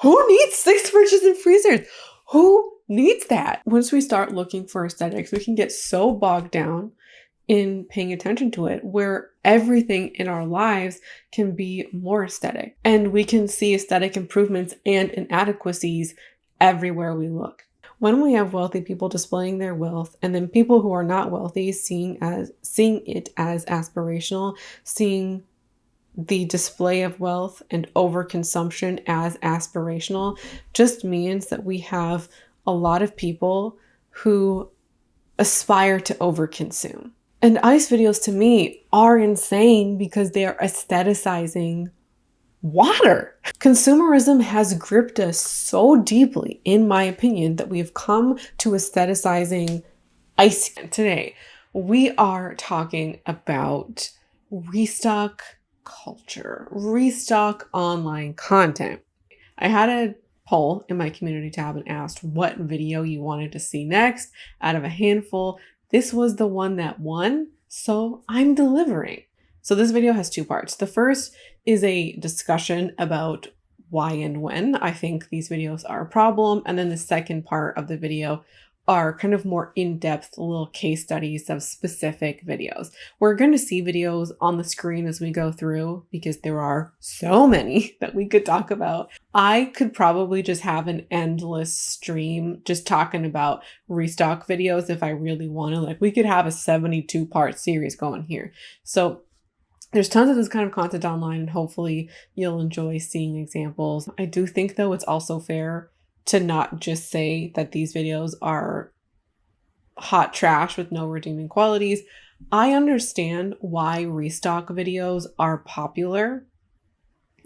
Who needs 6 fridges and freezers? Who needs that? Once we start looking for aesthetics, we can get so bogged down in paying attention to it, where everything in our lives can be more aesthetic. And we can see aesthetic improvements and inadequacies everywhere we look. When we have wealthy people displaying their wealth, and then people who are not wealthy seeing it as aspirational, seeing the display of wealth and overconsumption as aspirational, just means that we have a lot of people who aspire to overconsume. And ice videos to me are insane because they are aestheticizing water. Consumerism has gripped us so deeply, in my opinion, that we've come to aestheticizing ice. Today, we are talking about restock culture, restock online content. I had a poll in my community tab and asked what video you wanted to see next. Out of a handful, this was the one that won, so I'm delivering. So this video has 2 parts. The first is a discussion about why and when I think these videos are a problem. And then the second part of the video are kind of more in-depth little case studies of specific videos. We're going to see videos on the screen as we go through because there are so many that we could talk about. I could probably just have an endless stream just talking about restock videos if I really want to. Like, we could have a 72-part series going here. So there's tons of this kind of content online, and hopefully you'll enjoy seeing examples. I do think, though, it's also fair to not just say that these videos are hot trash with no redeeming qualities. I understand why restock videos are popular,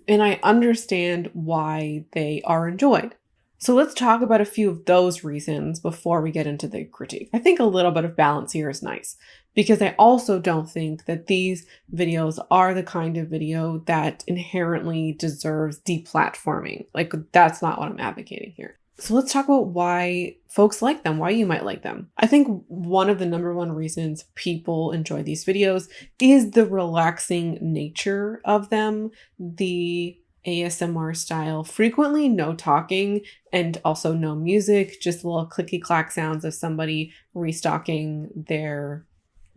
and I understand why they are enjoyed. So let's talk about a few of those reasons before we get into the critique. I think a little bit of balance here is nice, because I also don't think that these videos are the kind of video that inherently deserves deplatforming. Like, that's not what I'm advocating here. So let's talk about why folks like them, why you might like them. I think one of the number one reasons people enjoy these videos is the relaxing nature of them, the ASMR style, frequently no talking and also no music, just little clicky clack sounds of somebody restocking their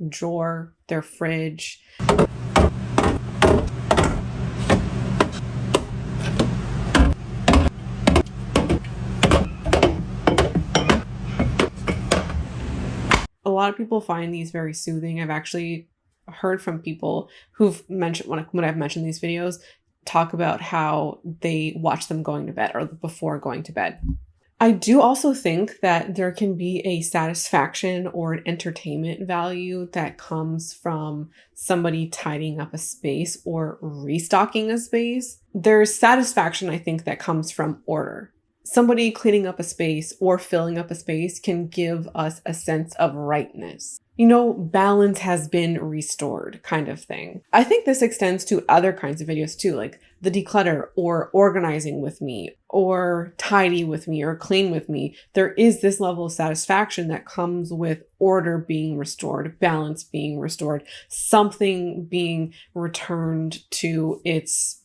drawer, their fridge. A lot of people find these very soothing. I've actually heard from people who've mentioned, when I've mentioned these videos, talk about how they watch them going to bed or before going to bed. I do also think that there can be a satisfaction or an entertainment value that comes from somebody tidying up a space or restocking a space. There's satisfaction, I think, that comes from order. Somebody cleaning up a space or filling up a space can give us a sense of rightness. You know, balance has been restored kind of thing. I think this extends to other kinds of videos too, like the declutter or organizing with me or tidy with me or clean with me. There is this level of satisfaction that comes with order being restored, balance being restored, something being returned to its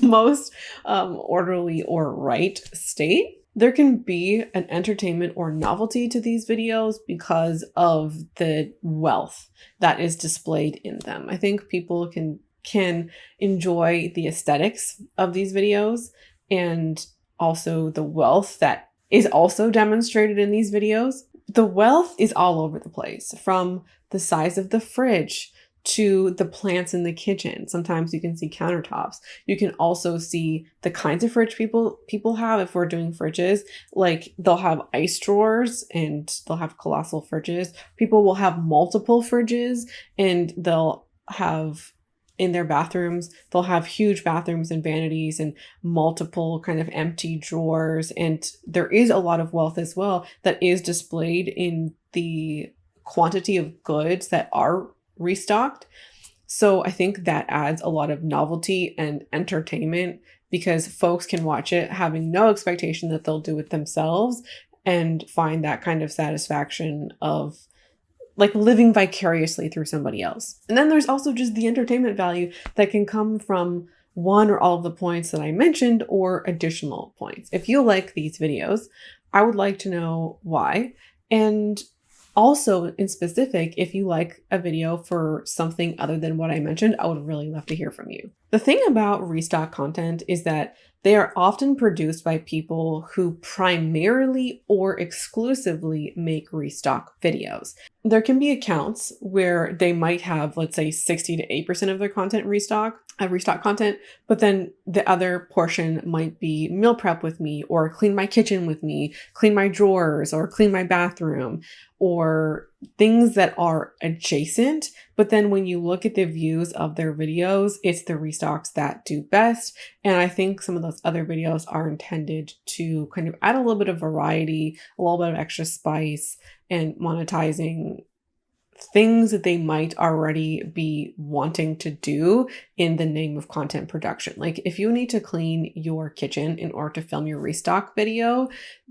most orderly or right state. There can be an entertainment or novelty to these videos because of the wealth that is displayed in them. I think people can enjoy the aesthetics of these videos and also the wealth that is also demonstrated in these videos. The wealth is all over the place, from the size of the fridge to the plants in the kitchen. Sometimes you can see countertops. You can also see the kinds of fridge people have. If we're doing fridges, like they'll have ice drawers and they'll have colossal fridges. People will have multiple fridges and they'll have in their bathrooms, they'll have huge bathrooms and vanities and multiple kind of empty drawers. And there is a lot of wealth as well that is displayed in the quantity of goods that are restocked. So I think that adds a lot of novelty and entertainment because folks can watch it having no expectation that they'll do it themselves and find that kind of satisfaction of like living vicariously through somebody else. And then there's also just the entertainment value that can come from one or all of the points that I mentioned or additional points. If you like these videos, I would like to know why. And also, in specific, if you like a video for something other than what I mentioned, I would really love to hear from you. The thing about restock content is that they are often produced by people who primarily or exclusively make restock videos. There can be accounts where they might have, let's say, 60 to 80% of their content restock content, but then the other portion might be meal prep with me, or clean my kitchen with me, clean my drawers, or clean my bathroom, or things that are adjacent. But then when you look at the views of their videos, it's the restocks that do best. And I think some of those other videos are intended to kind of add a little bit of variety, a little bit of extra spice, and monetizing things that they might already be wanting to do in the name of content production. Like if you need to clean your kitchen in order to film your restock video,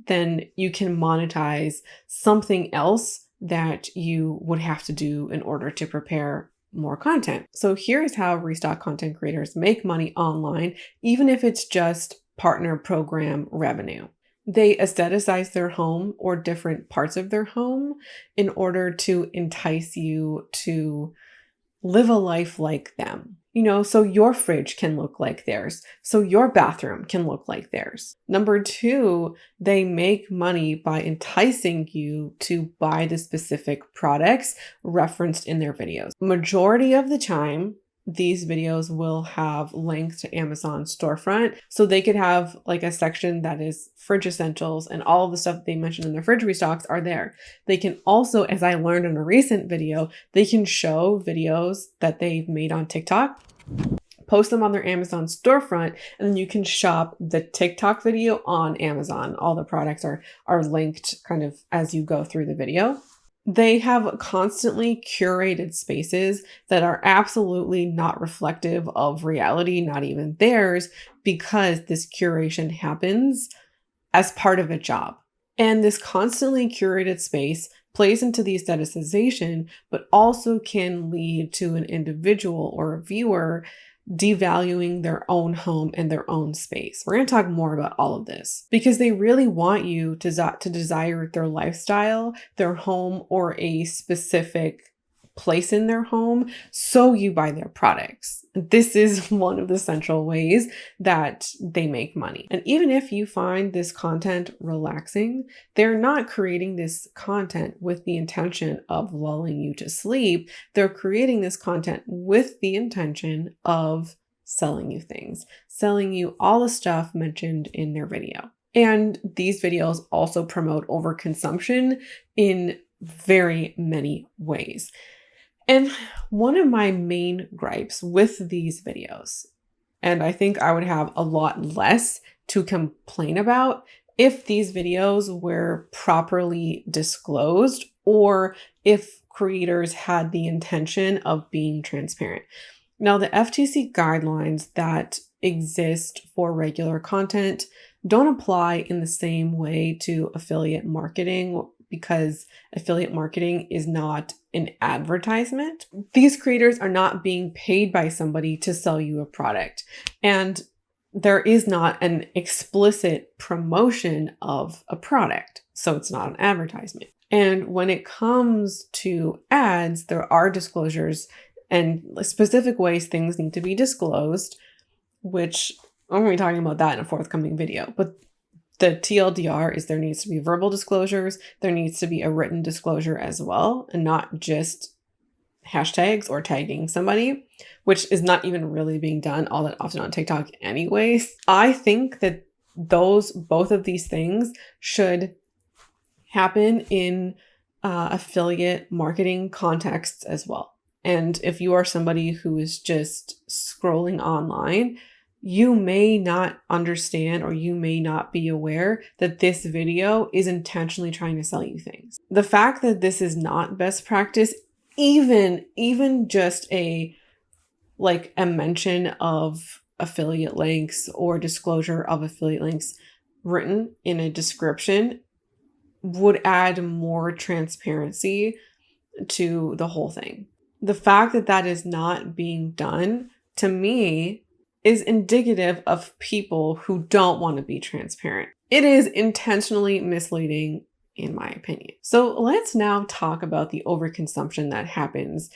then you can monetize something else that you would have to do in order to prepare more content. So here's how restock content creators make money online, even if it's just partner program revenue. They aestheticize their home or different parts of their home in order to entice you to live a life like them. So your fridge can look like theirs. So your bathroom can look like theirs. Number two, they make money by enticing you to buy the specific products referenced in their videos. Majority of the time, these videos will have links to Amazon storefront. So they could have like a section that is fridge essentials, and all of the stuff they mentioned in their fridge restocks are there. They can also, as I learned in a recent video, they can show videos that they've made on TikTok, post them on their Amazon storefront, and then you can shop the TikTok video on Amazon. All the products are linked kind of as you go through the video. They have constantly curated spaces that are absolutely not reflective of reality, not even theirs, because this curation happens as part of a job. And this constantly curated space plays into the aestheticization, but also can lead to an individual or a viewer devaluing their own home and their own space. We're going to talk more about all of this because they really want you to desire their lifestyle, their home, or a specific place in their home, so you buy their products. This is one of the central ways that they make money. And even if you find this content relaxing, they're not creating this content with the intention of lulling you to sleep. They're creating this content with the intention of selling you things, selling you all the stuff mentioned in their video. And these videos also promote overconsumption in very many ways. And one of my main gripes with these videos, and I think I would have a lot less to complain about if these videos were properly disclosed or if creators had the intention of being transparent. Now, the FTC guidelines that exist for regular content don't apply in the same way to affiliate marketing, because affiliate marketing is not an advertisement. These creators are not being paid by somebody to sell you a product. And there is not an explicit promotion of a product. So it's not an advertisement. And when it comes to ads, there are disclosures and specific ways things need to be disclosed, which I'm going to be talking about that in a forthcoming video. But the TLDR is there needs to be verbal disclosures. There needs to be a written disclosure as well, and not just hashtags or tagging somebody, which is not even really being done all that often on TikTok anyways. I think that both of these things should happen in affiliate marketing contexts as well. And if you are somebody who is just scrolling online, you may not understand or you may not be aware that this video is intentionally trying to sell you things. The fact that this is not best practice, even just a mention of affiliate links or disclosure of affiliate links written in a description, would add more transparency to the whole thing. The fact that that is not being done, to me, is indicative of people who don't want to be transparent. It is intentionally misleading, in my opinion. So let's now talk about the overconsumption that happens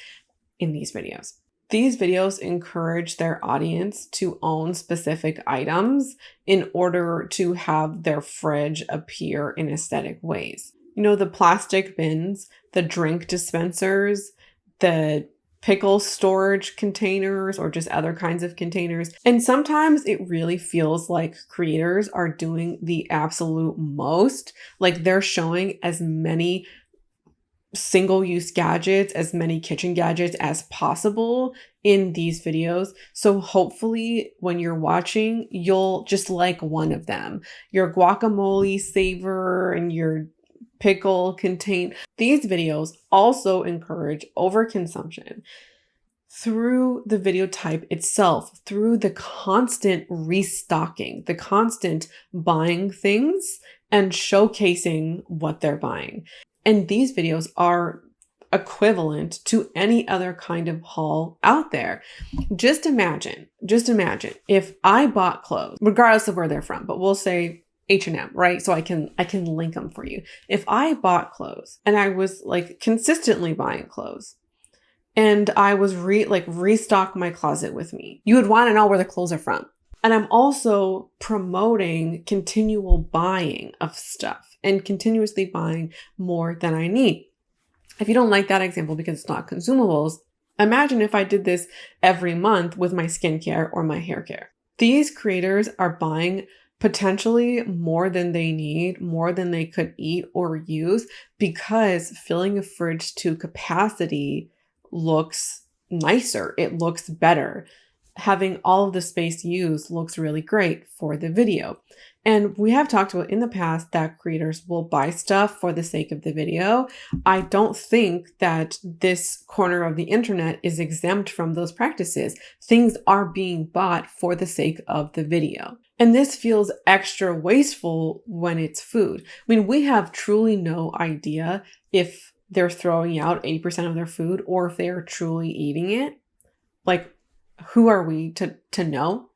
in these videos. These videos encourage their audience to own specific items in order to have their fridge appear in aesthetic ways. You know, the plastic bins, the drink dispensers, the pickle storage containers, or just other kinds of containers. And sometimes it really feels like creators are doing the absolute most. Like they're showing as many single-use gadgets, as many kitchen gadgets as possible in these videos. So hopefully when you're watching, you'll just like one of them. Your guacamole saver and your pickle contain. These videos also encourage overconsumption through the video type itself, through the constant restocking, the constant buying things and showcasing what they're buying. And these videos are equivalent to any other kind of haul out there. Just imagine if I bought clothes, regardless of where they're from, but we'll say H&M, right? So I can link them for you. If I bought clothes and I was like consistently buying clothes and I was restock my closet with me, you would want to know where the clothes are from. And I'm also promoting continual buying of stuff and continuously buying more than I need. If you don't like that example because it's not consumables, imagine if I did this every month with my skincare or my hair care. These creators are buying potentially more than they need, more than they could eat or use, because filling a fridge to capacity looks nicer. It looks better. Having all of the space used looks really great for the video. And we have talked about in the past that creators will buy stuff for the sake of the video. I don't think that this corner of the internet is exempt from those practices. Things are being bought for the sake of the video. And this feels extra wasteful when it's food. I mean, we have truly no idea if they're throwing out 80% of their food or if they are truly eating it. Like, who are we to know?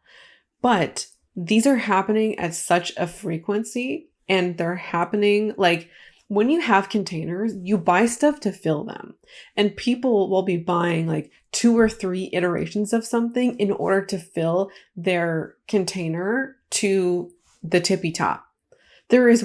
But these are happening at such a frequency, and they're happening like when you have containers, you buy stuff to fill them, and people will be buying like 2 or 3 iterations of something in order to fill their container to the tippy top. There is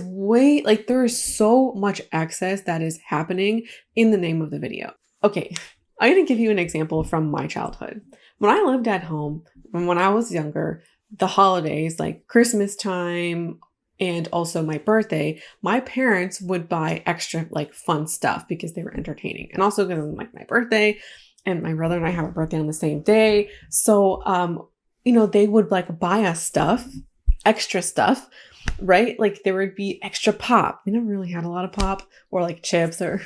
so much excess that is happening in the name of the video. Okay, I'm going to give you an example from my childhood. When I lived at home, when I was younger, the holidays like Christmas time and also my birthday, my parents would buy extra like fun stuff because they were entertaining. And also because of like my birthday, and my brother and I have a birthday on the same day. So, they would like buy us stuff, extra stuff, right? Like there would be extra pop. We never really had a lot of pop or like chips or,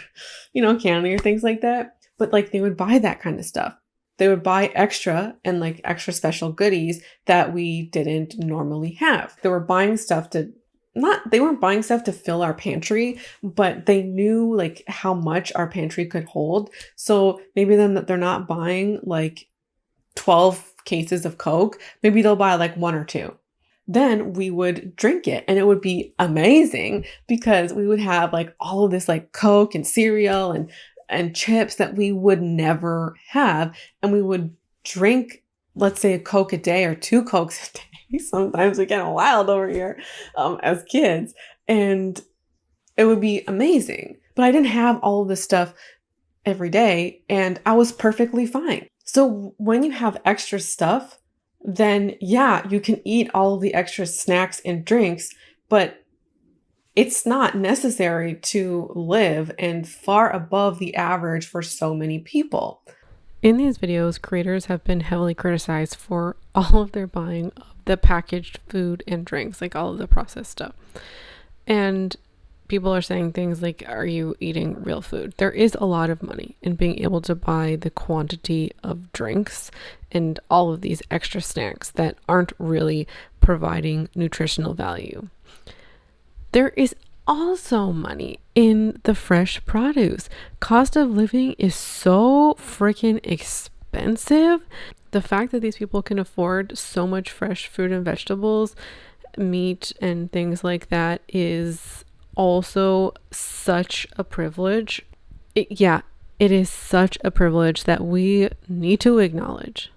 candy or things like that. But like they would buy that kind of stuff. They would buy extra and like extra special goodies that we didn't normally have. They weren't buying stuff to fill our pantry, but they knew like how much our pantry could hold. So maybe then they're not buying like 12 cases of Coke. Maybe they'll buy like 1 or 2. Then we would drink it and it would be amazing because we would have like all of this like Coke and cereal and chips that we would never have. And we would drink, let's say, a Coke a day or 2 Cokes a day. Sometimes we get wild over here as kids. And it would be amazing. But I didn't have all of this stuff every day and I was perfectly fine. So when you have extra stuff, then yeah, you can eat all of the extra snacks and drinks, but it's not necessary to live and far above the average for so many people. In these videos, creators have been heavily criticized for all of their buying of the packaged food and drinks, like all of the processed stuff. And people are saying things like, are you eating real food? There is a lot of money in being able to buy the quantity of drinks and all of these extra snacks that aren't really providing nutritional value. There is also money in the fresh produce. Cost of living is so freaking expensive The fact that these people can afford so much fresh fruit and vegetables, meat, and things like that is also such a privilege. It is such a privilege that we need to acknowledge.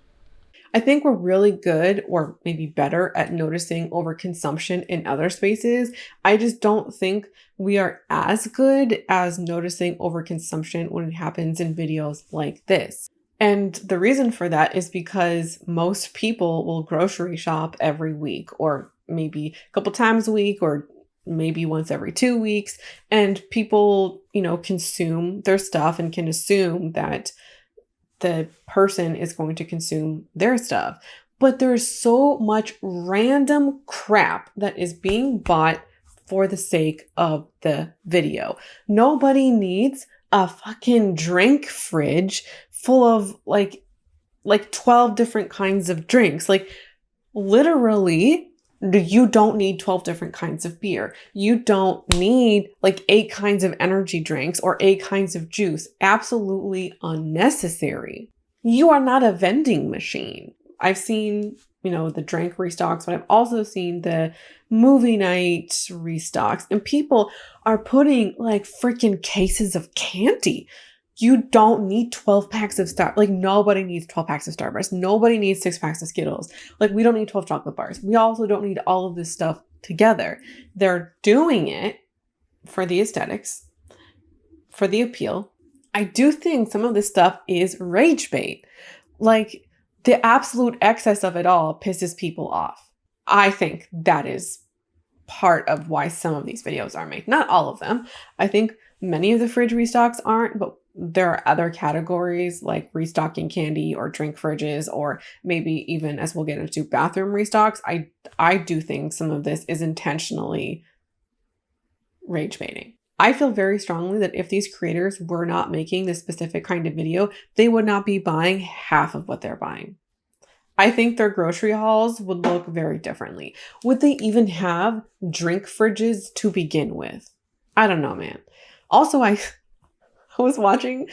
I think we're really good, or maybe better, at noticing overconsumption in other spaces. I just don't think we are as good as noticing overconsumption when it happens in videos like this. And the reason for that is because most people will grocery shop every week, or maybe a couple times a week, or maybe once every 2 weeks. And people, consume their stuff and can assume that the person is going to consume their stuff. But there's so much random crap that is being bought for the sake of the video. Nobody needs a fucking drink fridge full of like 12 different kinds of drinks. Like, literally, you don't need 12 different kinds of beer. You don't need like 8 kinds of energy drinks or 8 kinds of juice. Absolutely unnecessary. You are not a vending machine. I've seen, the drink restocks, but I've also seen the movie night restocks, and people are putting like freaking cases of candy. You don't need 12 packs of Starburst. Like, nobody needs 12 packs of Starburst. Nobody needs 6 packs of Skittles. Like, we don't need 12 chocolate bars. We also don't need all of this stuff together. They're doing it for the aesthetics, for the appeal. I do think some of this stuff is rage bait. Like, the absolute excess of it all pisses people off. I think that is part of why some of these videos are made. Not all of them. I think many of the fridge restocks aren't, but there are other categories like restocking candy or drink fridges, or maybe even, as we'll get into, bathroom restocks. I do think some of this is intentionally rage baiting. I feel very strongly that if these creators were not making this specific kind of video, they would not be buying half of what they're buying. I think their grocery hauls would look very differently. Would they even have drink fridges to begin with? I don't know, man. Also, I was watching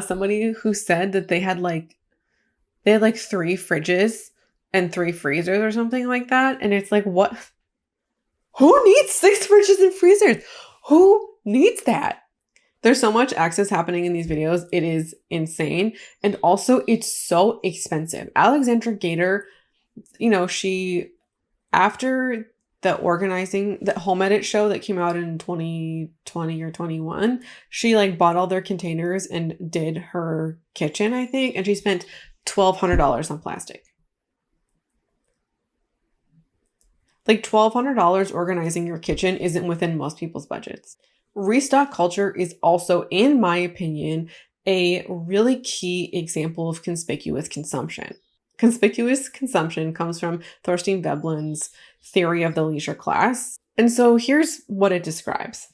somebody who said that they had like 3 fridges and 3 freezers or something like that. And it's like, what? Who needs 6 fridges and freezers? Who needs that? There's so much access happening in these videos. It is insane. And also, it's so expensive. Alexandra Gator, she, after the home edit show that came out in 2020 or 21, she like bought all their containers and did her kitchen, I think. And she spent $1,200 on plastic. Like, $1,200 organizing your kitchen isn't within most people's budgets. Restock culture is also, in my opinion, a really key example of conspicuous consumption. Conspicuous consumption comes from Thorstein Veblen's theory of the leisure class. And so here's what it describes.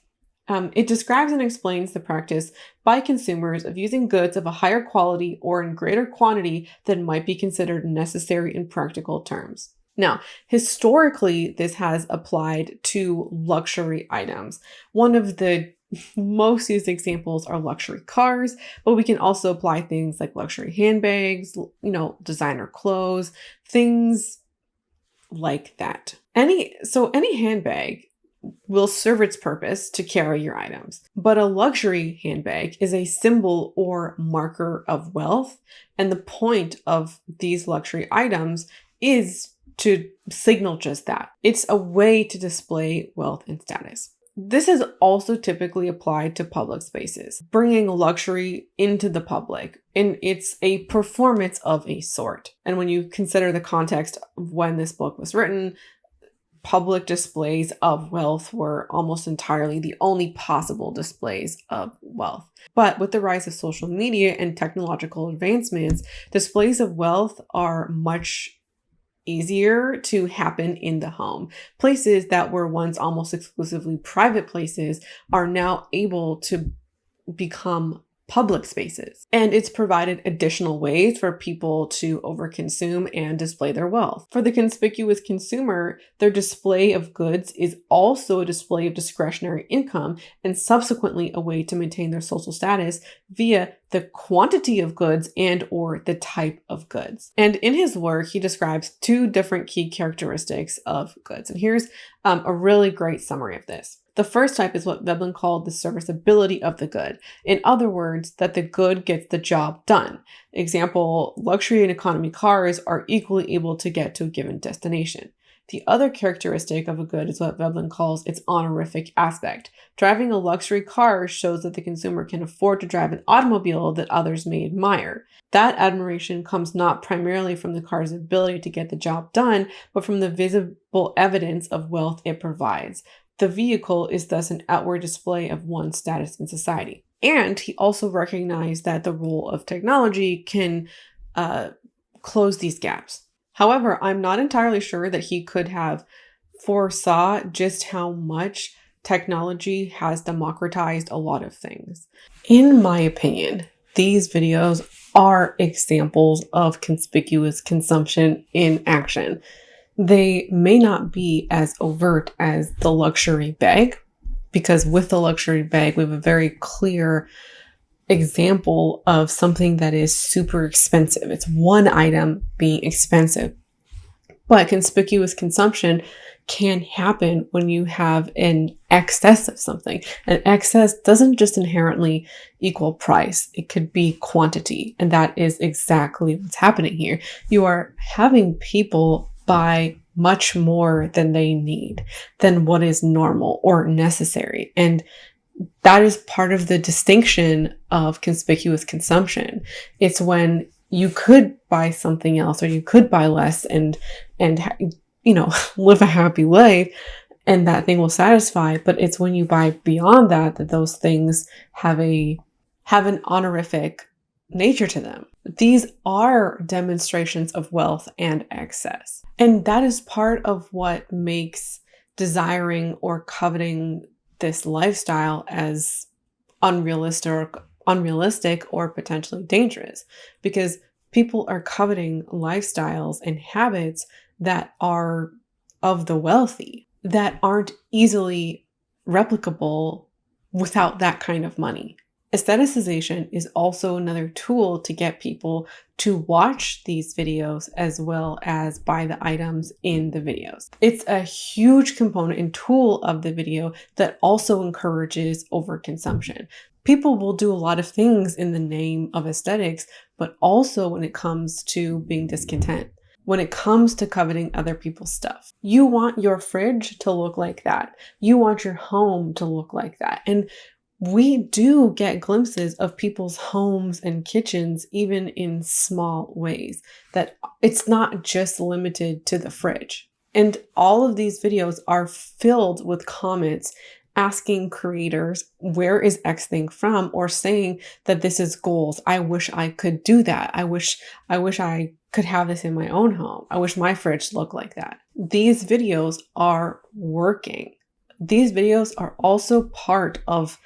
It describes and explains the practice by consumers of using goods of a higher quality or in greater quantity than might be considered necessary in practical terms. Now, historically, this has applied to luxury items. One of the most used examples are luxury cars, but we can also apply things like luxury handbags, designer clothes, things like that. Any handbag will serve its purpose to carry your items, but a luxury handbag is a symbol or marker of wealth, and the point of these luxury items is to signal just that. It's a way to display wealth and status. This is also typically applied to public spaces, bringing luxury into the public, and it's a performance of a sort. And when you consider the context of when this book was written, public displays of wealth were almost entirely the only possible displays of wealth. But with the rise of social media and technological advancements, displays of wealth are much easier to happen in the home. Places that were once almost exclusively private places are now able to become public spaces. And it's provided additional ways for people to overconsume and display their wealth. For the conspicuous consumer, their display of goods is also a display of discretionary income and subsequently a way to maintain their social status via the quantity of goods and or the type of goods. And in his work, he describes 2 different key characteristics of goods. And here's a really great summary of this. The first type is what Veblen called the serviceability of the good. In other words, that the good gets the job done. Example, luxury and economy cars are equally able to get to a given destination. The other characteristic of a good is what Veblen calls its honorific aspect. Driving a luxury car shows that the consumer can afford to drive an automobile that others may admire. That admiration comes not primarily from the car's ability to get the job done, but from the visible evidence of wealth it provides. The vehicle is thus an outward display of one's status in society. And he also recognized that the role of technology can close these gaps. However, I'm not entirely sure that he could have foresaw just how much technology has democratized a lot of things. In my opinion, these videos are examples of conspicuous consumption in action. They may not be as overt as the luxury bag, because with the luxury bag, we have a very clear example of something that is super expensive. It's one item being expensive. But conspicuous consumption can happen when you have an excess of something. An excess doesn't just inherently equal price. It could be quantity. And that is exactly what's happening here. You are having people buy much more than they need, than what is normal or necessary. And that is part of the distinction of conspicuous consumption. It's when you could buy something else, or you could buy less and live a happy life, and that thing will satisfy. But it's when you buy beyond that those things have an honorific nature to them. These are demonstrations of wealth and excess. And that is part of what makes desiring or coveting this lifestyle as unrealistic or potentially dangerous, because people are coveting lifestyles and habits that are of the wealthy, that aren't easily replicable without that kind of money. Aestheticization is also another tool to get people to watch these videos as well as buy the items in the videos. It's a huge component and tool of the video that also encourages overconsumption. People will do a lot of things in the name of aesthetics, but also when it comes to being discontent, when it comes to coveting other people's stuff. You want your fridge to look like that. You want your home to look like that. And we do get glimpses of people's homes and kitchens, even in small ways, that it's not just limited to the fridge. And all of these videos are filled with comments asking creators, where is X thing from? Or saying that this is goals. I wish I could do that. I wish I could have this in my own home. I wish my fridge looked like that. These videos are working. These videos are also part of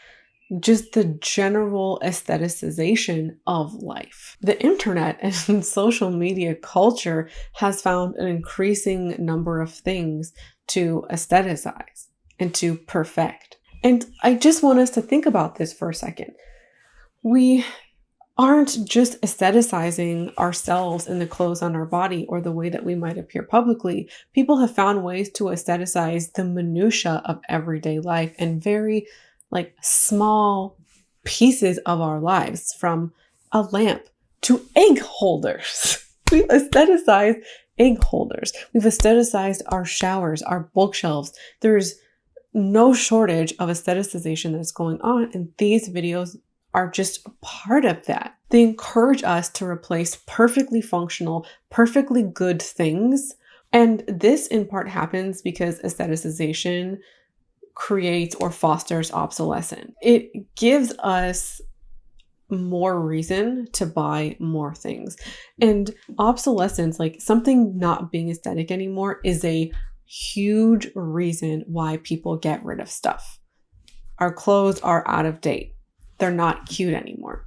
just the general aestheticization of life. The internet and social media culture has found an increasing number of things to aestheticize and to perfect. And I just want us to think about this for a second. We aren't just aestheticizing ourselves and the clothes on our body or the way that we might appear publicly. People have found ways to aestheticize the minutia of everyday life and very small pieces of our lives, from a lamp to egg holders. We've aestheticized egg holders. We've aestheticized our showers, our bookshelves. There's no shortage of aestheticization that's going on, and these videos are just part of that. They encourage us to replace perfectly functional, perfectly good things. And this in part happens because aestheticization creates or fosters obsolescence. It gives us more reason to buy more things. And obsolescence, like something not being aesthetic anymore, is a huge reason why people get rid of stuff. Our clothes are out of date. They're not cute anymore.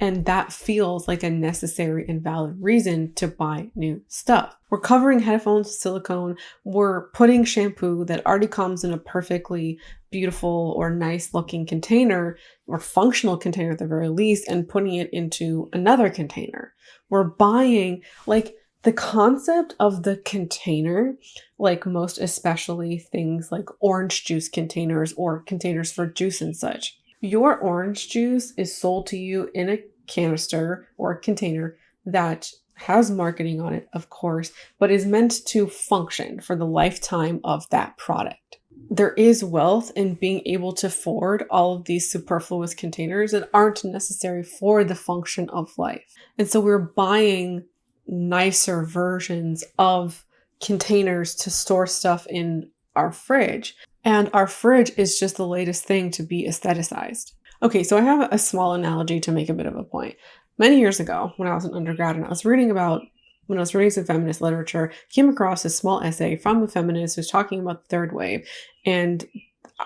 And that feels like a necessary and valid reason to buy new stuff. We're covering headphones with silicone. We're putting shampoo that already comes in a perfectly beautiful or nice looking container or functional container at the very least and putting it into another container. We're buying, like, the concept of the container, like most especially things like orange juice containers or containers for juice and such. Your orange juice is sold to you in a canister or a container that has marketing on it, of course, but is meant to function for the lifetime of that product. There is wealth in being able to afford all of these superfluous containers that aren't necessary for the function of life. And so we're buying nicer versions of containers to store stuff in our fridge. And our fridge is just the latest thing to be aestheticized. Okay, so I have a small analogy to make a bit of a point. Many years ago, when I was an undergrad and I was reading some feminist literature, came across a small essay from a feminist who's talking about the third wave. And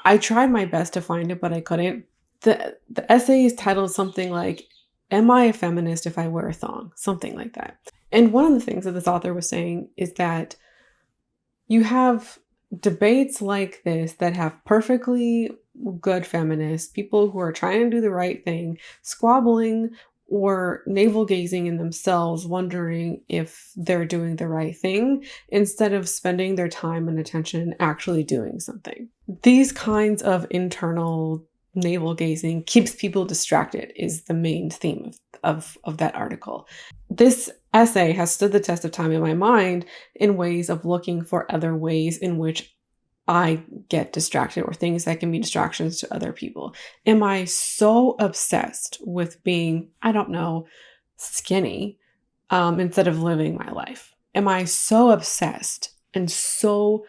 I tried my best to find it, but I couldn't. The essay is titled something like, "Am I a feminist if I wear a thong?" Something like that. And one of the things that this author was saying is that you have debates like this that have perfectly good feminists, people who are trying to do the right thing, squabbling or navel-gazing in themselves, wondering if they're doing the right thing, instead of spending their time and attention actually doing something. These kinds of internal navel-gazing keeps people distracted is the main theme of that article. This essay has stood the test of time in my mind in ways of looking for other ways in which I get distracted or things that can be distractions to other people. Am I so obsessed with being, I don't know, skinny instead of living my life? Am I so obsessed and so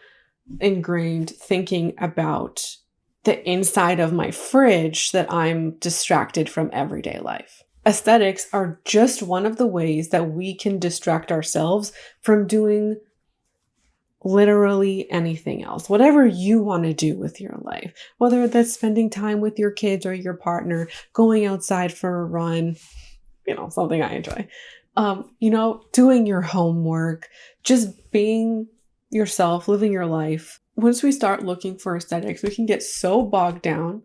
ingrained thinking about the inside of my fridge that I'm distracted from everyday life? Aesthetics are just one of the ways that we can distract ourselves from doing literally anything else, whatever you want to do with your life, whether that's spending time with your kids or your partner, going outside for a run, something I enjoy, doing your homework, just being yourself, living your life. Once we start looking for aesthetics, we can get so bogged down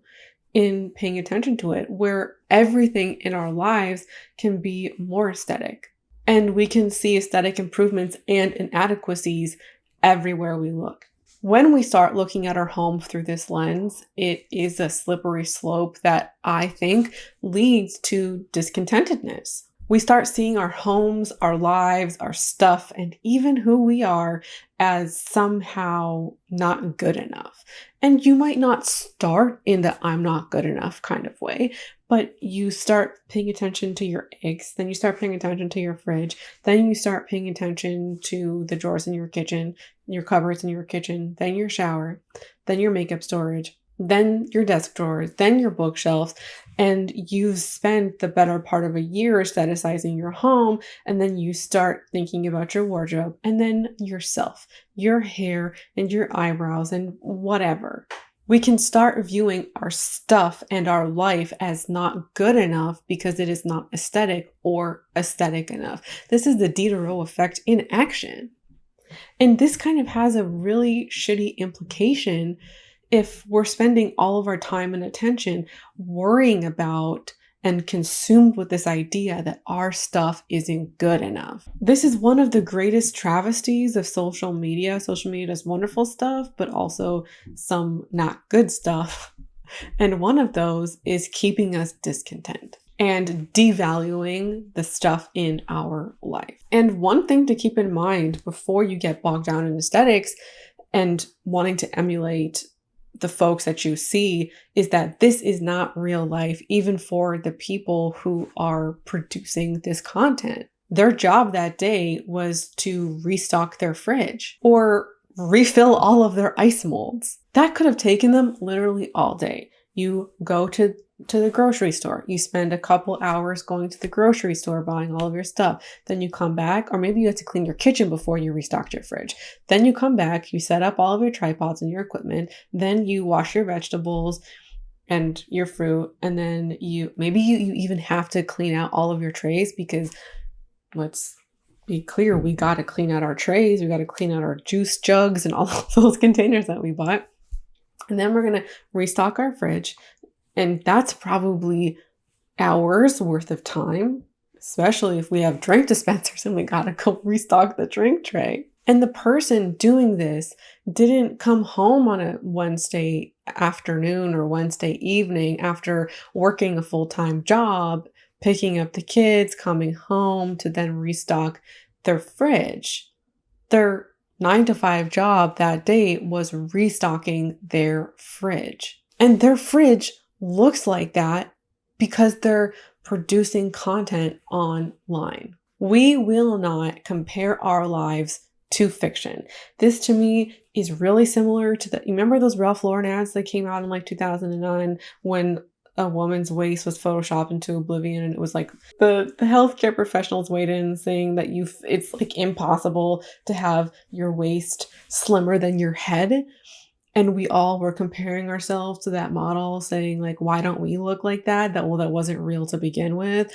in paying attention to it, where everything in our lives can be more aesthetic. And we can see aesthetic improvements and inadequacies everywhere we look. When we start looking at our home through this lens, it is a slippery slope that I think leads to discontentedness. We start seeing our homes, our lives, our stuff, and even who we are as somehow not good enough. And you might not start in the "I'm not good enough" kind of way, but you start paying attention to your eggs, then you start paying attention to your fridge, then you start paying attention to the drawers in your kitchen, your cupboards in your kitchen, then your shower, then your makeup storage, then your desk drawers, then your bookshelves, and you've spent the better part of a year aestheticizing your home, and then you start thinking about your wardrobe, and then yourself, your hair, and your eyebrows, and whatever. We can start viewing our stuff and our life as not good enough because it is not aesthetic or aesthetic enough. This is the Diderot effect in action. And this kind of has a really shitty implication if we're spending all of our time and attention worrying about and consumed with this idea that our stuff isn't good enough. This is one of the greatest travesties of social media. Social media does wonderful stuff, but also some not good stuff. And one of those is keeping us discontent and devaluing the stuff in our life. And one thing to keep in mind before you get bogged down in aesthetics and wanting to emulate the folks that you see is that this is not real life, even for the people who are producing this content. Their job that day was to restock their fridge or refill all of their ice molds. That could have taken them literally all day. You go to the grocery store. You spend a couple hours going to the grocery store buying all of your stuff. Then you come back, or maybe you have to clean your kitchen before you restocked your fridge. Then you come back, you set up all of your tripods and your equipment. Then you wash your vegetables. and your fruit, and then you even have to clean out all of your trays, because let's be clear, we got to clean out our trays, we got to clean out our juice jugs and all of those containers that we bought. And then we're going to restock our fridge, and that's probably hours worth of time, especially if we have drink dispensers and we got to go restock the drink tray. And the person doing this didn't come home on a Wednesday afternoon or Wednesday evening after working a full-time job, picking up the kids, coming home to then restock their fridge. Their 9-to-5 job that day was restocking their fridge. And their fridge looks like that because they're producing content online. We will not compare our lives to fiction. This to me is really similar to you remember those Ralph Lauren ads that came out in like 2009 when a woman's waist was photoshopped into oblivion, and it was like the healthcare professionals weighed in saying that it's like impossible to have your waist slimmer than your head. And we all were comparing ourselves to that model, saying like, why don't we look like that? That wasn't real to begin with.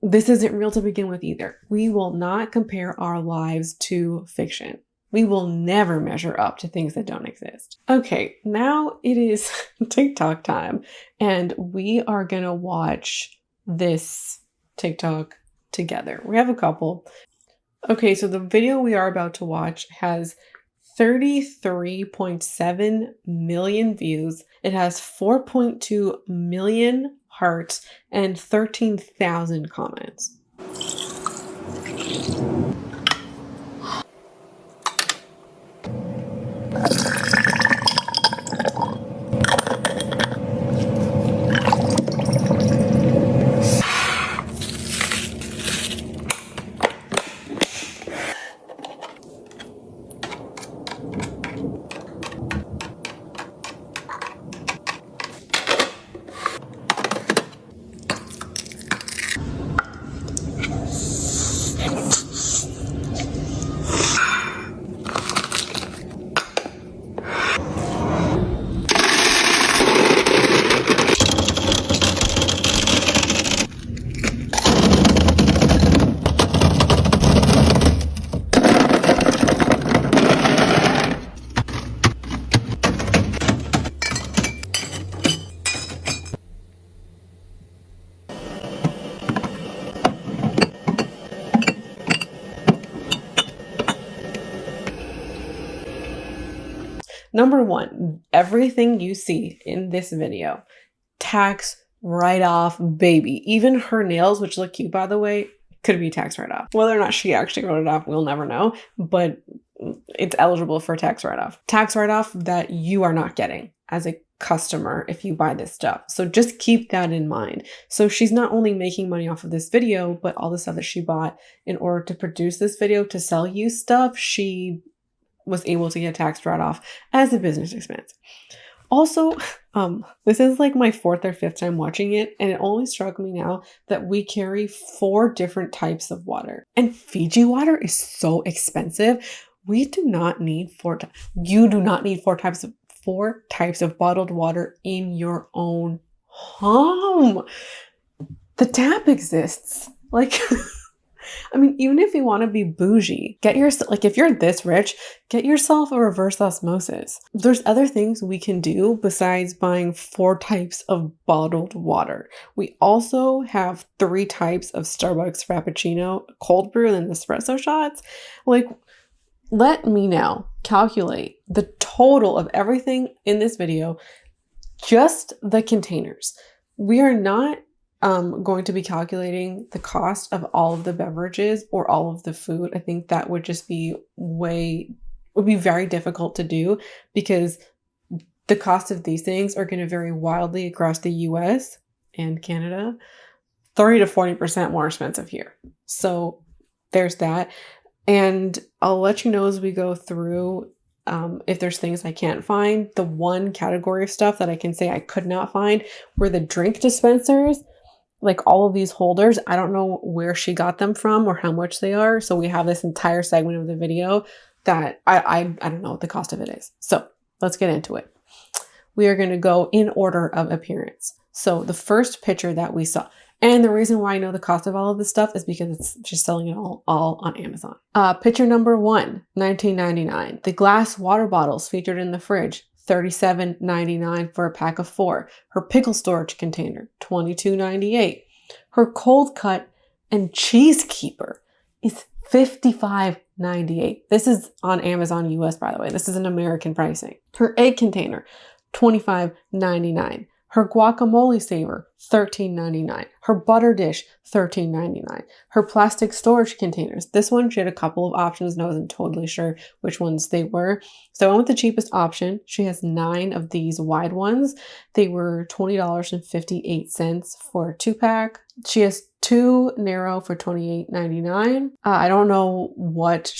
This isn't real to begin with either. We will not compare our lives to fiction. We will never measure up to things that don't exist. Okay, now it is TikTok time, and we are gonna watch this TikTok together. We have a couple. Okay, so the video we are about to watch has 33.7 million views. It has 4.2 million hearts and 13,000 comments. Number one, everything you see in this video, tax write-off, baby. Even her nails, which look cute, by the way, could be tax write-off. Whether or not she actually wrote it off, we'll never know, but it's eligible for tax write-off. Tax write-off that you are not getting as a customer if you buy this stuff. So just keep that in mind. So she's not only making money off of this video, but all the stuff that she bought in order to produce this video to sell you stuff, she was able to get tax write-off as a business expense. Also, this is like my 4th or 5th time watching it, and it only struck me now that we carry 4 different types of water. And Fiji water is so expensive. We do not need 4 you do not need 4 types of bottled water in your own home. The tap exists. Like I mean, even if you want to be bougie, if you're this rich, get yourself a reverse osmosis. There's other things we can do besides buying 4 types of bottled water. We also have 3 types of Starbucks Frappuccino, cold brew, and espresso shots. Like, let me now calculate the total of everything in this video, just the containers. We are not going to be calculating the cost of all of the beverages or all of the food. I think that would just be would be very difficult to do, because the cost of these things are going to vary wildly across the US and Canada. 30 to 40% more expensive here. So there's that. And I'll let you know as we go through if there's things I can't find. The one category of stuff that I can say I could not find were the drink dispensers. Like all of these holders, I don't know where she got them from or how much they are. So we have this entire segment of the video that I don't know what the cost of it is. So let's get into it. we are going to go in order of appearance. So the first picture that we saw, and the reason why I know the cost of all of this stuff is because it's just selling it all on Amazon. Picture number 1, $19.99. The glass water bottles featured in the fridge, $37.99 for a pack of 4. Her pickle storage container, $22.98. Her cold cut and cheese keeper is $55.98. This is on Amazon US, by the way. This is an American pricing. Her egg container, $25.99. Her guacamole saver, $13.99. Her butter dish, $13.99. Her plastic storage containers. This one, she had a couple of options and I wasn't totally sure which ones they were. So I went with the cheapest option. She has 9 of these wide ones. They were $20.58 for a 2-pack. She has 2 narrow for $28.99. I don't know what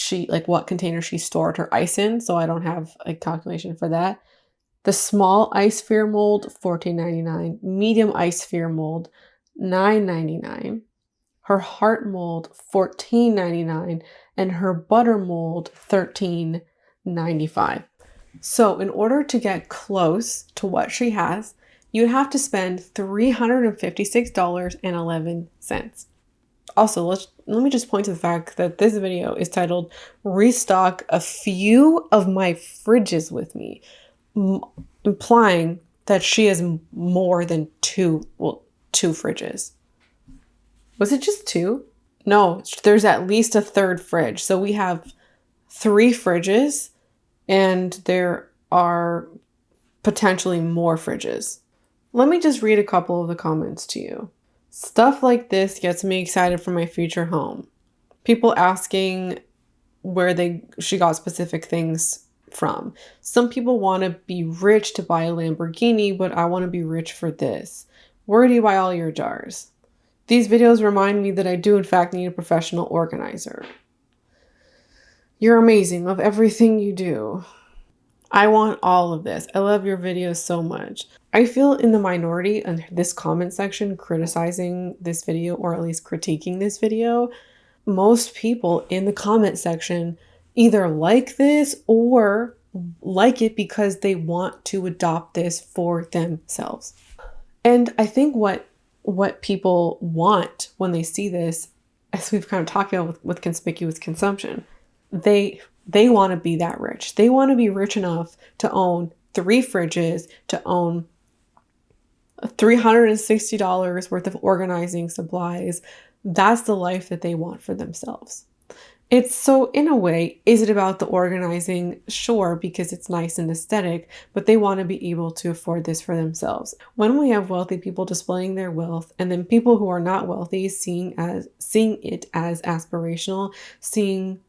container she stored her ice in, so I don't have a calculation for that. The small ice sphere mold, $14.99. Medium ice sphere mold, $9.99. Her heart mold, $14.99. And her butter mold, $13.95. So in order to get close to what she has, you'd have to spend $356.11. Also, let me just point to the fact that this video is titled Restock a Few of My Fridges with Me, implying that she has more than two fridges. Was it just 2? No, there's at least a 3rd fridge. So we have 3 fridges and there are potentially more fridges. Let me just read a couple of the comments to you. Stuff like this gets me excited for my future home. People asking where she got specific things from. Some people want to be rich to buy a Lamborghini, but I want to be rich for this. Where do you buy all your jars? These videos remind me that I do in fact need a professional organizer. You're amazing. Love everything you do. I want all of this. I love your videos so much. I feel in the minority in this comment section criticizing this video, or at least critiquing this video. Most people in the comment section either like this or like it because they want to adopt this for themselves. And I think what people want when they see this, as we've kind of talked about with conspicuous consumption, they want to be that rich. They want to be rich enough to own 3 fridges, to own $360 worth of organizing supplies. That's the life that they want for themselves. It's so, in a way, is it about the organizing? Sure, because it's nice and aesthetic, but they want to be able to afford this for themselves. When we have wealthy people displaying their wealth, and then people who are not wealthy seeing it as aspirational, seeing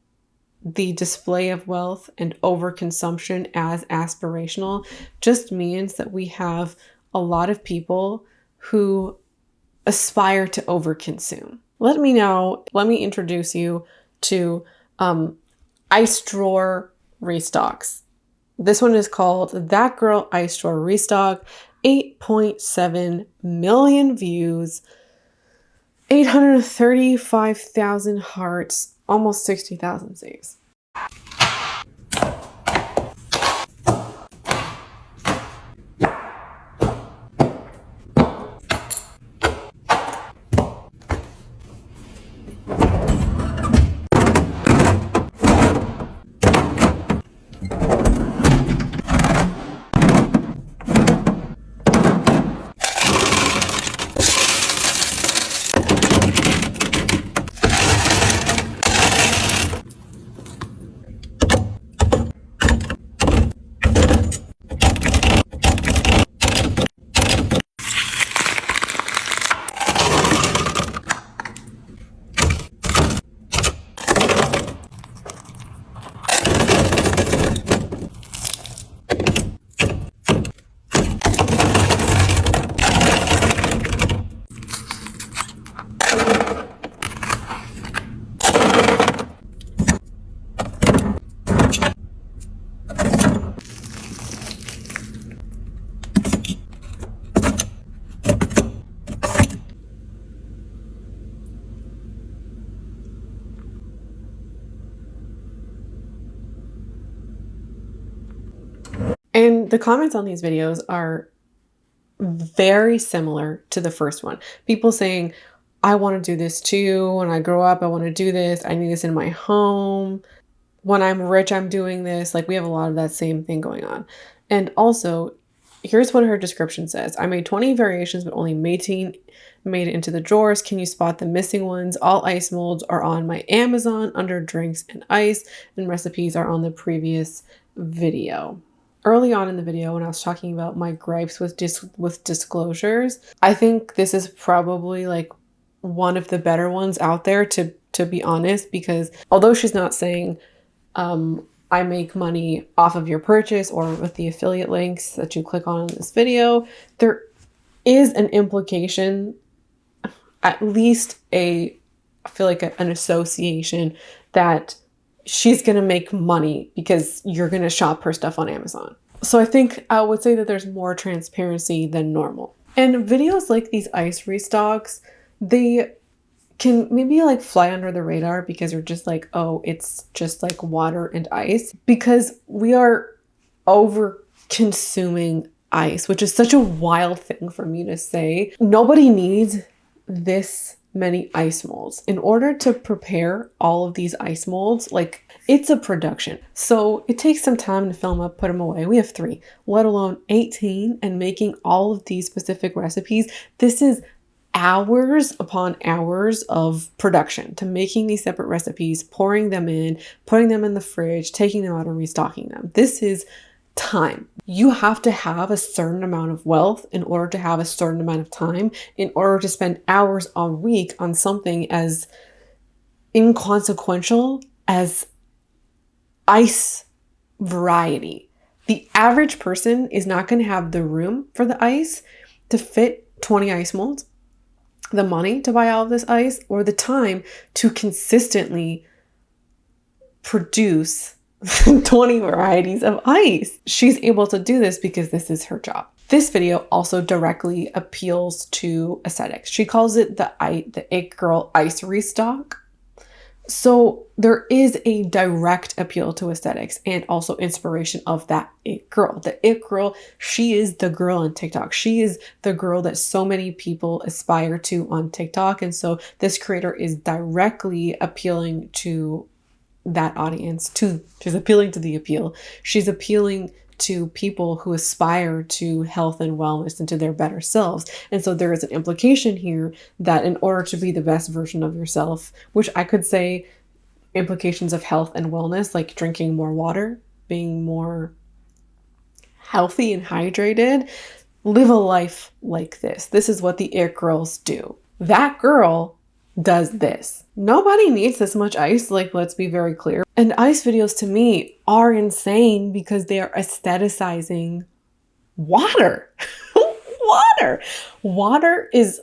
the display of wealth and overconsumption as aspirational, just means that we have a lot of people who aspire to overconsume. Let me introduce you to ice drawer restocks. This one is called That Girl Ice Drawer Restock, 8.7 million views, 835,000 hearts, almost 60,000 saves. And the comments on these videos are very similar to the first one. People saying, I want to do this too. When I grow up, I want to do this. I need this in my home. When I'm rich, I'm doing this. Like, we have a lot of that same thing going on. And also, here's what her description says. I made 20 variations, but only 18 made it into the drawers. Can you spot the missing ones? All ice molds are on my Amazon under drinks and ice, and recipes are on the previous video. Early on in the video, when I was talking about my gripes with disclosures, I think this is probably like one of the better ones out there, to be honest, because although she's not saying I make money off of your purchase or with the affiliate links that you click on in this video, there is an implication, at least I feel like an association, that she's going to make money because you're going to shop her stuff on Amazon. So I think I would say that there's more transparency than normal. And videos like these ice restocks, they can maybe like fly under the radar because you're just like, oh, it's just like water and ice, because we are over consuming ice, which is such a wild thing for me to say. Nobody needs this many ice molds. In order to prepare all of these ice molds, like, it's a production. So it takes some time to film up, put them away. We have 3, let alone 18, and making all of these specific recipes. This is hours upon hours of production to making these separate recipes, pouring them in, putting them in the fridge, taking them out and restocking them. This is time. You have to have a certain amount of wealth in order to have a certain amount of time, in order to spend hours a week on something as inconsequential as ice variety. The average person is not going to have the room for the ice to fit 20 ice molds, the money to buy all of this ice, or the time to consistently produce 20 varieties of ice. She's able to do this because this is her job. This video also directly appeals to aesthetics. She calls it the It Girl Ice Restock. So there is a direct appeal to aesthetics and also inspiration of that it girl. The it girl, she is the girl on TikTok. She is the girl that so many people aspire to on TikTok. And so this creator is directly appealing to that audience. She's appealing to the appeal. She's appealing to people who aspire to health and wellness and to their better selves. And so there is an implication here that in order to be the best version of yourself, which I could say implications of health and wellness, like drinking more water, being more healthy and hydrated, live a life like this. This is what the it girls do. That girl does this. Nobody needs this much ice, like, let's be very clear. And ice videos to me are insane because they are aestheticizing water. Water is,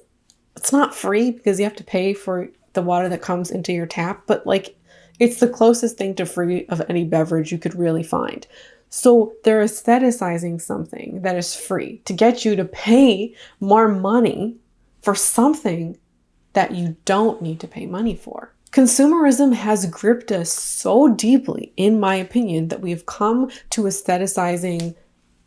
it's not free because you have to pay for the water that comes into your tap, but like, it's the closest thing to free of any beverage you could really find. So they're aestheticizing something that is free to get you to pay more money for something that you don't need to pay money for. Consumerism has gripped us so deeply, in my opinion, that we've come to aestheticizing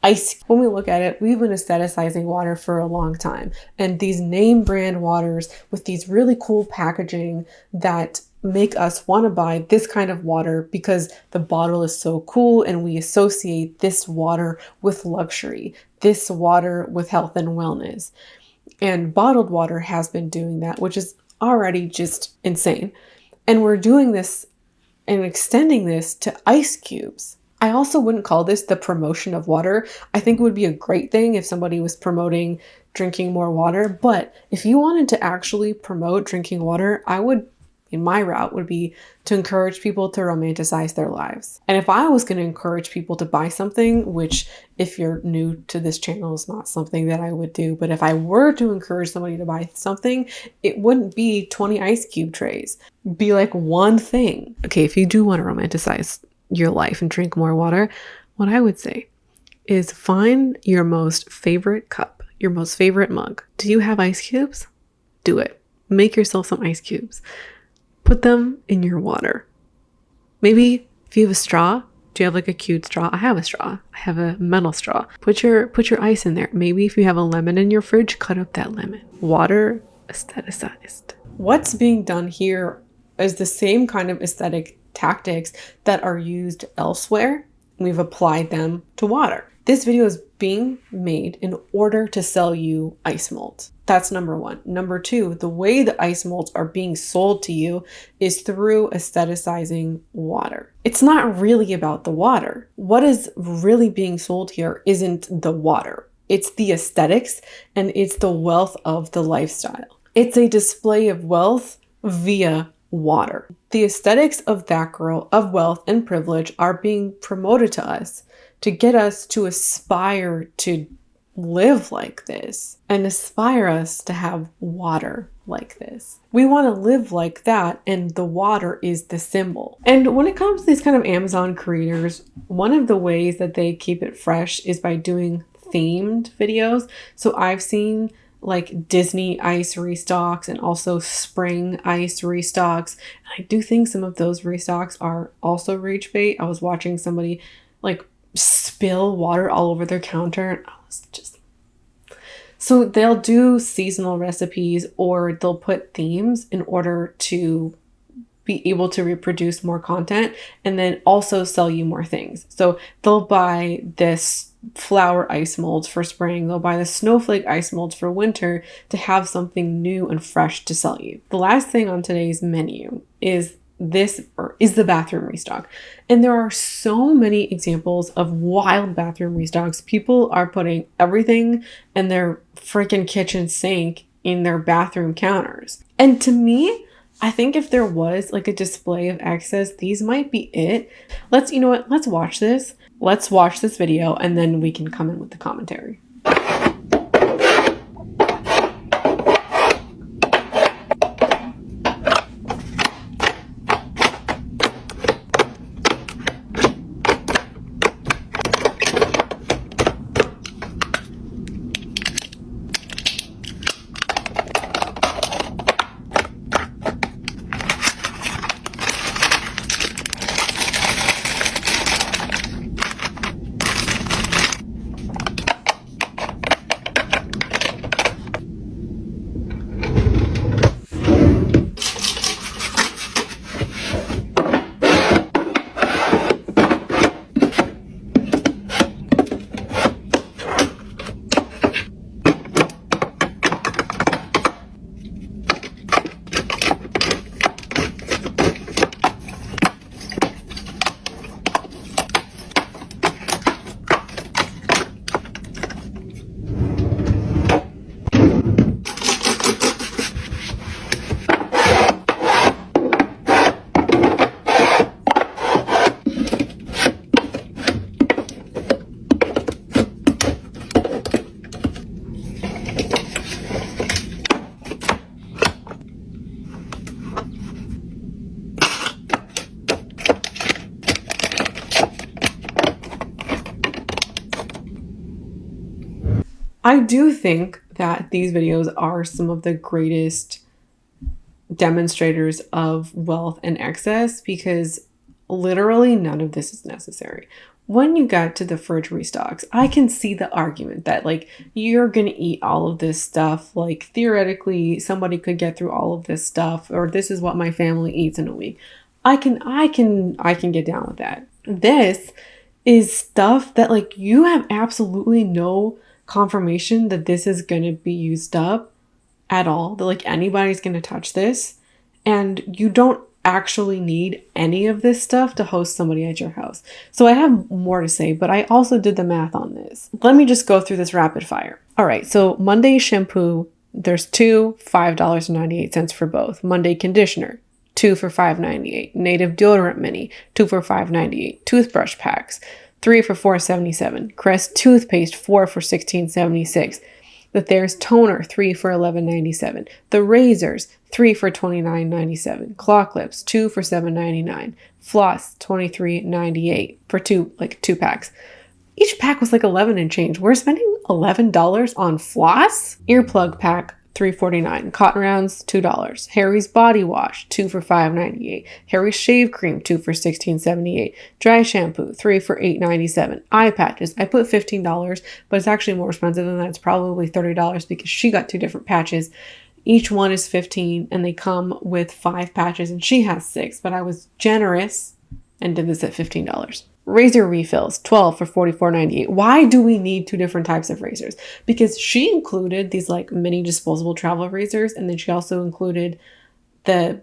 ice. When we look at it, we've been aestheticizing water for a long time. And these name brand waters with these really cool packaging that make us want to buy this kind of water because the bottle is so cool and we associate this water with luxury, this water with health and wellness. And bottled water has been doing that, which is already just insane. And we're doing this and extending this to ice cubes. I also wouldn't call this the promotion of water. I think it would be a great thing if somebody was promoting drinking more water. But if you wanted to actually promote drinking water, my route would be to encourage people to romanticize their lives. And if I was going to encourage people to buy something, which if you're new to this channel is not something that I would do, but if I were to encourage somebody to buy something, it wouldn't be 20 ice cube trays. It'd be like one thing. Okay, if you do want to romanticize your life and drink more water, what I would say is find your most favorite cup, your most favorite mug. Do you have ice cubes? Do it. Make yourself some ice cubes. Put them in your water. Maybe if you have a straw, Do you have like a cute straw? I have a straw. I have a metal straw. Put your ice in there. Maybe if you have a lemon in your fridge, cut up that lemon. Water aestheticized. What's being done here is the same kind of aesthetic tactics that are used elsewhere. We've applied them to water. This video is being made in order to sell you ice molds. That's number one. Number two, the way the ice molds are being sold to you is through aestheticizing water. It's not really about the water. What is really being sold here isn't the water. It's the aesthetics and it's the wealth of the lifestyle. It's a display of wealth via water. The aesthetics of that girl, of wealth and privilege, are being promoted to us to get us to aspire to live like this and aspire us to have water like this. We want to live like that, and the water is the symbol. And when it comes to these kind of Amazon creators, one of the ways that they keep it fresh is by doing themed videos. So I've seen like Disney ice restocks and also spring ice restocks. And I do think some of those restocks are also rage bait. I was watching somebody like spill water all over their counter, and I was just... So they'll do seasonal recipes or they'll put themes in order to be able to reproduce more content and then also sell you more things. So they'll buy this flower ice molds for spring, they'll buy the snowflake ice molds for winter to have something new and fresh to sell you. The last thing on today's menu is the bathroom restock. And there are so many examples of wild bathroom restocks. People are putting everything in their freaking kitchen sink in their bathroom counters. And to me, I think if there was like a display of excess, these might be it. You know what? Let's watch this. Let's watch this video and then we can come in with the commentary. I do think that these videos are some of the greatest demonstrators of wealth and excess because literally none of this is necessary. When you got to the fridge restocks, I can see the argument that like you're going to eat all of this stuff. Like theoretically, somebody could get through all of this stuff, or this is what my family eats in a week. I can get down with that. This is stuff that like you have absolutely no confirmation that this is going to be used up at all, that like anybody's going to touch this, and you don't actually need any of this stuff to host somebody at your house. So I have more to say, but I also did the math on this. Let me just go through this rapid fire. All right, so Monday shampoo, there's two $5.98 for both. Monday conditioner, 2 for $5.98. Native deodorant mini, 2 for $5.98. Toothbrush packs, 3 for $4.77. Crest toothpaste, 4 for $16.76. The Thayer's toner, 3 for $11.97. The razors, 3 for $29.97. Claw clips, 2 for $7.99. Floss, $23.98 for two packs. Each pack was like $11 and change. We're spending $11 on floss. Earplug pack, $3.49. Cotton rounds, $2. Harry's body wash, 2 for $5.98. Harry's shave cream, 2 for $16.78. Dry shampoo, 3 for $8.97. Eye patches, I put $15, but it's actually more expensive than that. It's probably $30 because she got 2 different patches. Each one is $15 and they come with 5 patches and she has 6, but I was generous and did this at $15. Razor refills, 12 for $44.98. Why do we need 2 different types of razors? Because she included these like mini disposable travel razors, and then she also included the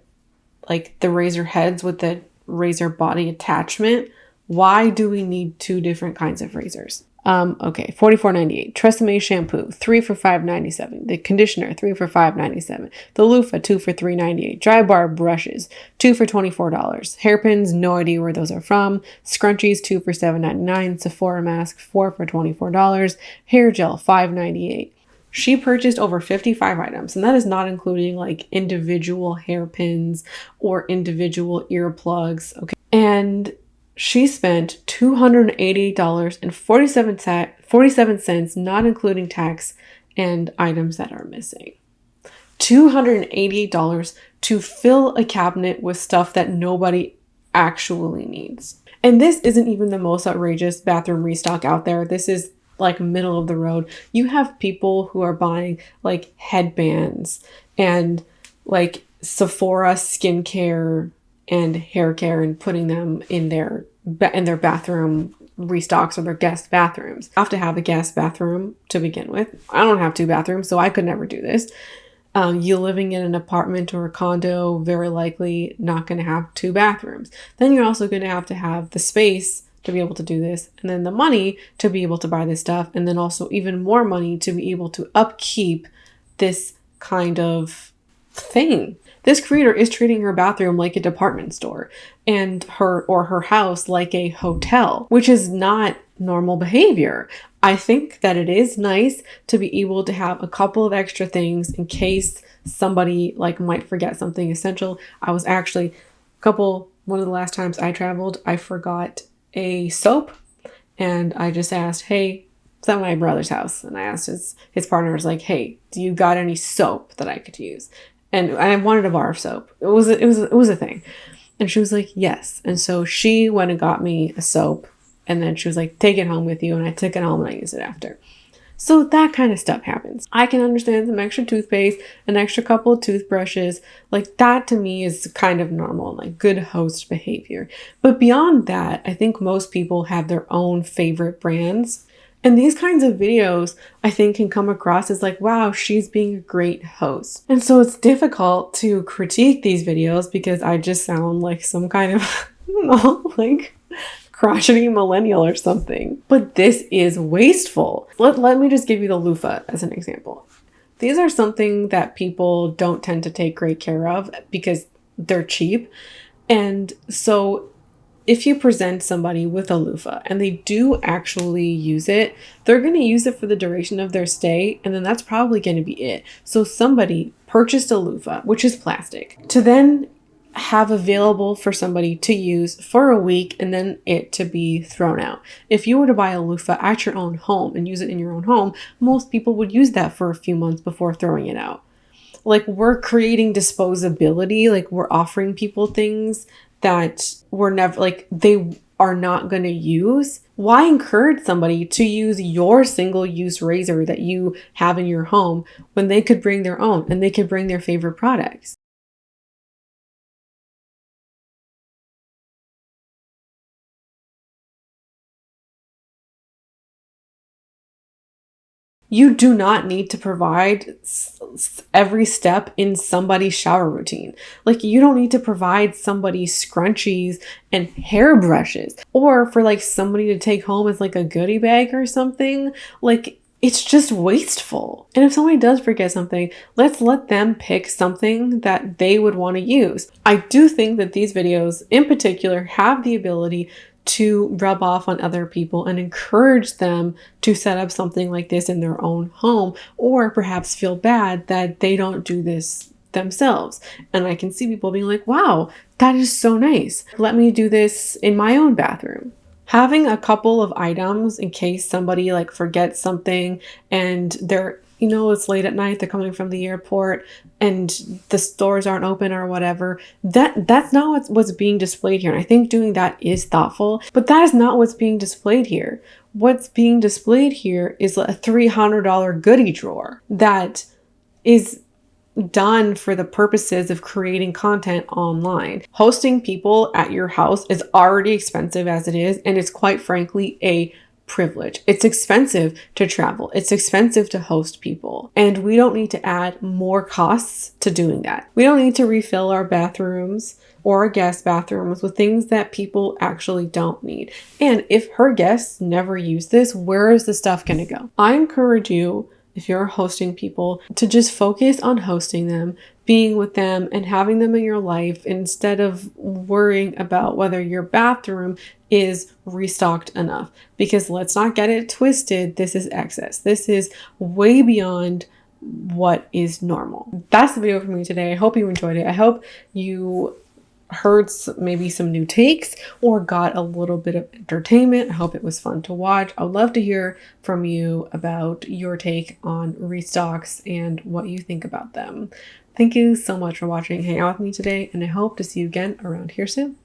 razor heads with the razor body attachment. Why do we need 2 different kinds of razors? Okay, $44.98. Tresemme shampoo, 3 for $5.97. The conditioner, 3 for $5.97. The loofah, 2 for $3.98. Dry bar brushes, 2 for $24. Hairpins, no idea where those are from. Scrunchies, 2 for $7.99. Sephora mask, 4 for $24. Hair gel, $5.98. She purchased over 55 items, and that is not including like individual hairpins or individual earplugs. Okay, and she spent $280.47, not including tax and items that are missing. $288 to fill a cabinet with stuff that nobody actually needs. And this isn't even the most outrageous bathroom restock out there. This is like middle of the road. You have people who are buying like headbands and like Sephora skincare and hair care and putting them in their bathroom restocks or their guest bathrooms. I have to have a guest bathroom to begin with. I don't have 2 bathrooms, so I could never do this. You living in an apartment or a condo, very likely not going to have 2 bathrooms. Then you're also going to have the space to be able to do this, and then the money to be able to buy this stuff, and then also even more money to be able to upkeep this kind of thing. This creator is treating her bathroom like a department store and her house like a hotel, which is not normal behavior. I think that it is nice to be able to have a couple of extra things in case somebody like might forget something essential. I was actually one of the last times I traveled, I forgot a soap, and I just asked, hey, it's at my brother's house, and I asked his partner, was like, hey, do you got any soap that I could use? And I wanted a bar of soap. It was a thing. And she was like, yes. And so she went and got me a soap. And then she was like, take it home with you. And I took it home and I used it after. So that kind of stuff happens. I can understand some extra toothpaste, an extra couple of toothbrushes. Like that to me is kind of normal, like good host behavior. But beyond that, I think most people have their own favorite brands. And these kinds of videos, I think, can come across as like, wow, she's being a great host. And so it's difficult to critique these videos because I just sound like some kind of, I don't know, like crotchety millennial or something. But this is wasteful. Let me just give you the loofah as an example. These are something that people don't tend to take great care of because they're cheap. And so if you present somebody with a loofah and they do actually use it, they're going to use it for the duration of their stay, and then that's probably going to be it. So somebody purchased a loofah, which is plastic, to then have available for somebody to use for a week and then it to be thrown out. If you were to buy a loofah at your own home and use it in your own home, most people would use that for a few months before throwing it out. Like, we're creating disposability, like we're offering people things that were never, like, they are not going to use. Why encourage somebody to use your single-use razor that you have in your home when they could bring their own and they could bring their favorite products? You do not need to provide every step in somebody's shower routine. Like, you don't need to provide somebody scrunchies and hairbrushes, or for like somebody to take home as like a goodie bag or something. Like, it's just wasteful. And if somebody does forget something, let's let them pick something that they would want to use. I do think that these videos in particular have the ability to rub off on other people and encourage them to set up something like this in their own home, or perhaps feel bad that they don't do this themselves. And I can see people being like, wow, that is so nice. Let me do this in my own bathroom. Having a couple of items in case somebody like forgets something and they're it's late at night, they're coming from the airport and the stores aren't open or whatever. That's not what's being displayed here. And I think doing that is thoughtful, but that is not what's being displayed here. What's being displayed here is a $300 goodie drawer that is done for the purposes of creating content online. Hosting people at your house is already expensive as it is, and it's quite frankly a privilege. It's expensive to travel. It's expensive to host people. And we don't need to add more costs to doing that. We don't need to refill our bathrooms or our guest bathrooms with things that people actually don't need. And if her guests never use this, where is the stuff going to go? I encourage you, if you're hosting people, to just focus on hosting them, being with them, and having them in your life instead of worrying about whether your bathroom is restocked enough. Because let's not get it twisted. This is excess. This is way beyond what is normal. That's the video for me today. I hope you enjoyed it. I hope you heard maybe some new takes or got a little bit of entertainment. I hope it was fun to watch. I would love to hear from you about your take on restocks and what you think about them. Thank you so much for watching, hang out with me today, and I hope to see you again around here soon.